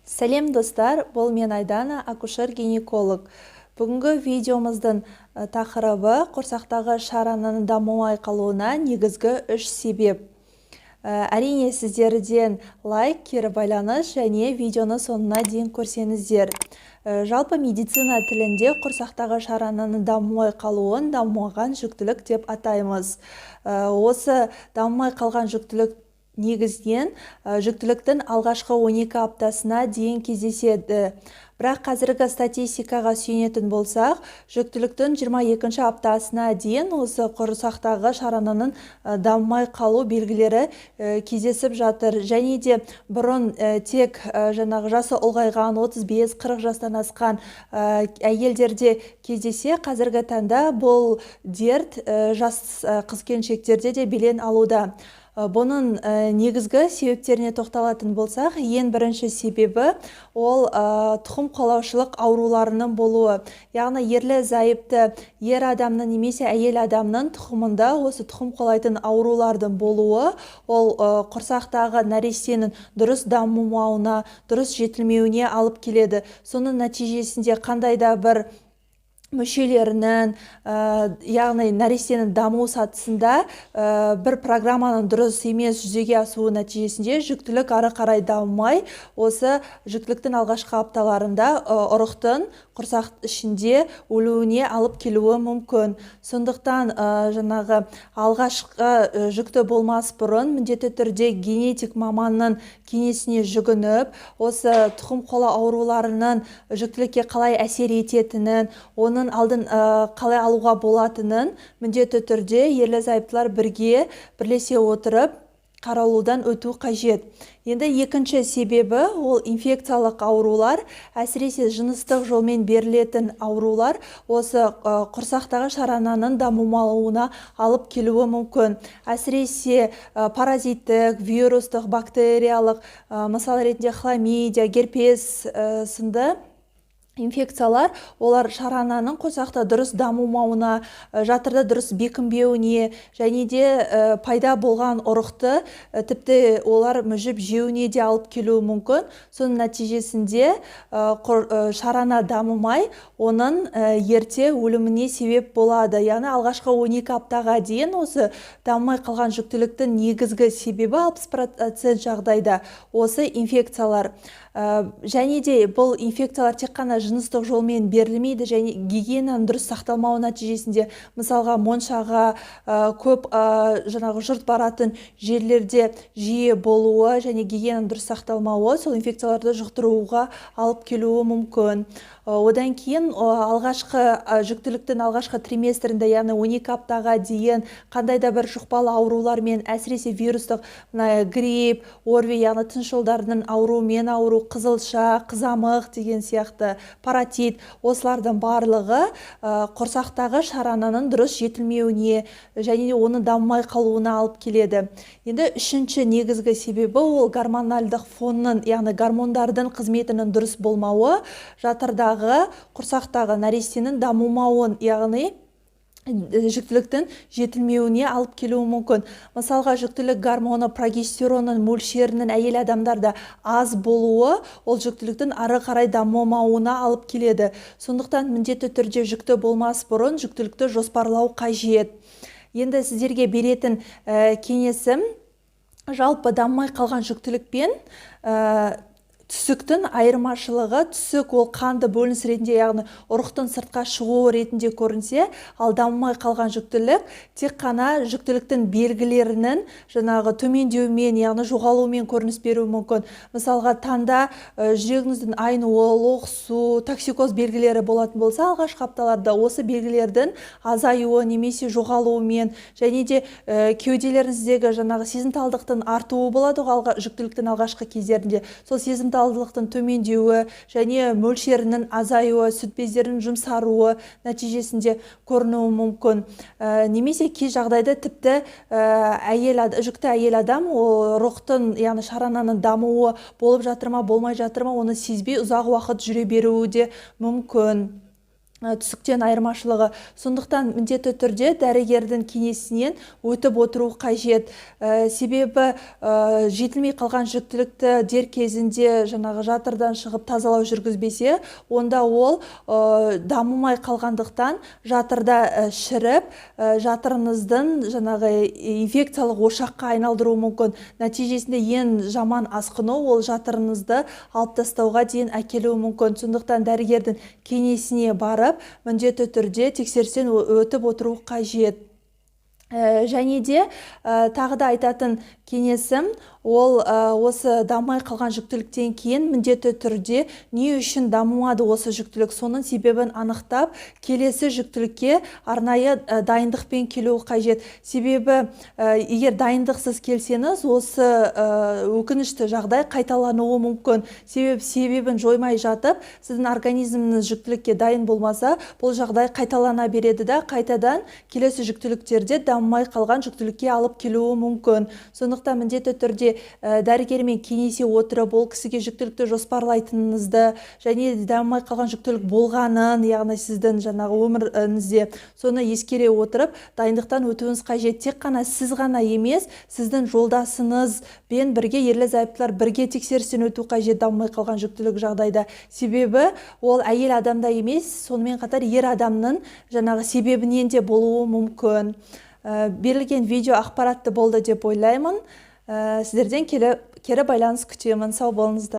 Сәлем достар, бұл мен Айдана, акушер-гинеколог. Бүгінгі видеомыздың тақырыбы құрсақтағы шараның дамымай қалуына негізгі 3 себеп. Әрине сіздерден лайк, кері байланыс және видеоны соңына дейін көрсеңіздер. Жалпы медицина тілінде құрсақтағы шараның дамымай қалуын дамымаған жүктілік деп атаймыз. Осы дамымай қалған жүктілік негізінен жүктіліктің алғашқы 12 аптасына дейін кездеседі. Бірақ қазіргі статистикаға сүйенетін болсақ, жүктіліктің 22 аптасына дейін осы құрсақтағы шараның дамымай қалу белгілері кездесіп жатыр. Және де бұрын тек жасы ұлғайған 35-40 жастан асқан әйелдерде кездесе, қазіргі таңда бұл дерт жас қыз-келіншектерде де белең алуда. Бұның негізгі себептеріне тоқталатын болсақ, ең бірінші себебі ол тұқым қуалаушылық ауруларының болуы. Яғни ерлі-зайыпты ер адамның немесе әйел адамның тұқымында осы тұқым қуалайтын аурулардың болуы, ол құрсақтағы нәрестенің дұрыс дамымауына, дұрыс жетілмеуіне алып келеді. Соның нәтижесінде қандай да бір мүшелерінің, яғни нәрестенің даму сатысында бір программаның дұрыс емес жүзеге асуы нәтижесінде жүктілік ары қарай дамымай, осы жүктіліктің алғашқы апталарында ұрықтың құрсақ ішінде өлуіне алып келуі мүмкін. Сондықтан алғашқы жүкті болмас бұрын міндетті түрде генетик маманның кеңесіне жүгініп, осы тұқым қуалау ауруларының жүктілікке қалай әсер ететінін, оның алдын қалай алуға болатынын міндетті түрде ерлі-зайыптылар бірлесе отырып қаралудан өту қажет. Енді екінші себебі ол инфекциялық аурулар, әсіресе жыныстық жолмен берілетін аурулар осы құрсақтағы шарананың дамымауына алып келуі мүмкін. Әсіресе паразиттік, вирустық, бактериялық, мысал ретінде хламидия, герпес сынды инфекциялар, олар шарананың құрсақта дұрыс дамымауына, жатырда дұрыс бекінбеуіне және де пайда болған ұрықты тіпті олар мүжіп жеуіне де алып келуі мүмкін. Соның нәтижесінде шарана дамымай, оның ерте өліміне себеп болады. Яғни алғашқы 12 аптаға дейін осы дамымай қалған жүктіліктің негізгі себебі 60% жағдайда осы инфекциялар. Және де бұл инфекциялар тек қана жыныстық жолмен берілмейді және гигиенаның дұрыс сақталмауы нәтижесінде, мысалға моншаға көп жұрт баратын жерлерде жиі болуы және гигиенаның дұрыс сақталмауы сол инфекцияларды жұқтыруға алып келуі мүмкін. Одан кейін жүктіліктің алғашқы триместрінде, яғни 12 аптаға дейін қандай да бір жұқпалы аурулармен, әсіресе вирустық грипп, ОРВИ, яғни тыныс жолдарының ауруымен ауыру, қызылша, қызамық деген сияқты, паротит, осылардың барлығы құрсақтағы шарананың дұрыс жетілмеуіне және оның дамымай қалуына алып келеді. Енді үшінші негізгі себебі ол гормональдық фонның, яғни гормондардың қызметінің дұрыс болмауы, жатырдағы құрсақтағы нәрестенің дамымауын, яғни жүктіліктің жетілмеуіне алып келуі мүмкін. Мысалға, жүктілік гормоны прогестеронның мөлшерінің әйел адамдарда аз болуы, ол жүктіліктің ары қарай дамымауына алып келеді. Сондықтан міндетті түрде жүкті болмас бұрын жүктілікті жоспарлау қажет. Енді сіздерге беретін кеңесім, жалпы дамымай қалған жүктілікпен түсіктің айырмашылығы, түсік ол қанды бөлініс ретінде, яғни ұрықтың сыртқа шығуы ретінде көрінсе, ал дамымай қалған жүктілік тек қана жүктіліктің белгілерінің төмендеумен, яғни жоғалуымен көрініс беруі мүмкін. Мысалға, таңда жүрегіңіздің айнуы, лоқсу, токсикоз белгілері болатын болса, алғашқы апталарда осы белгілердің азаюы немесе жоғалуымен және де кеуделеріңіздегі сезімталдықтың артуы болады жүктіліктің алғашқы кездерінде. Сол сезімталдықтың төмендеуі және мөлшерінің азаюы, сүт бездерінің жұмсаруы нәтижесінде көрінуі мүмкін. Немесе кей жағдайда тіпті жүкті әйел адам ұрықтың, яғни шарананың дамуы болып жатыр ма, болмай жатыр ма, оны сезбей ұзақ уақыт жүре беруі де мүмкін. түсіктен айырмашылығы. Сондықтан міндетті түрде дәрігердің кеңесінен өтіп отыру қажет. Себебі жетілмей қалған жүктілікті дер кезінде жаңағы жатырдан шығып тазалау жүргізбесе, онда ол дамымай қалғандықтан жатырда шіріп, жатырыңыздың жаңағы инфекциялық ошаққа айналдыруы мүмкін. Нәтижесінде ең жаман асқыну ол жатырыңызды алып тастауға дейін әкелуі мүмкін. Сондықтан дәрігердің кеңесіне барып, міндетті түрде тексерістен өтіп отыру қажет. Және де тағы да айтатын кеңесім, ол осы дамымай қалған жүктіліктен кейін міндетті түрде не үшін дамымады осы жүктілік, соның себебін анықтап, келесі жүктілікке арнайы дайындықпен келу қажет. Себебі егер дайындықсыз келсеңіз, осы өкінішті жағдай қайталануы мүмкін. Себебін жоймай жатып, сіздің организміңіз жүктілікке дайын болмаса, бұл жағдай қайталана береді да, қайтадан келесі жүктіліктерде дамымай қалған жүктілікке алып келуі мүмкін. Сондықтан міндетті түрде дәрігермен кеңесе отырып, ол кісіге жүктілікті жоспарлайтыныңызды және дамымай қалған жүктілік болғанын, яғни сіздің жаңағы өміріңізде соны ескере отырып, дайындықтан өтуіңіз қажет. Тек қана сіз ғана емес, сіздің жолдасыңызбен бірге, ерлі-зайыптылар бірге тексерістен өту қажет дамымай қалған жүктілік жағдайда. Себебі ол әйел адамда емес, сонымен қатар ер адамның жаңағы себебінен де болуы мүмкін. Берілген видео ақпаратты болды деп ойлаймын. Сіздерден кері байланыс күтемін. Сау болыңыздар.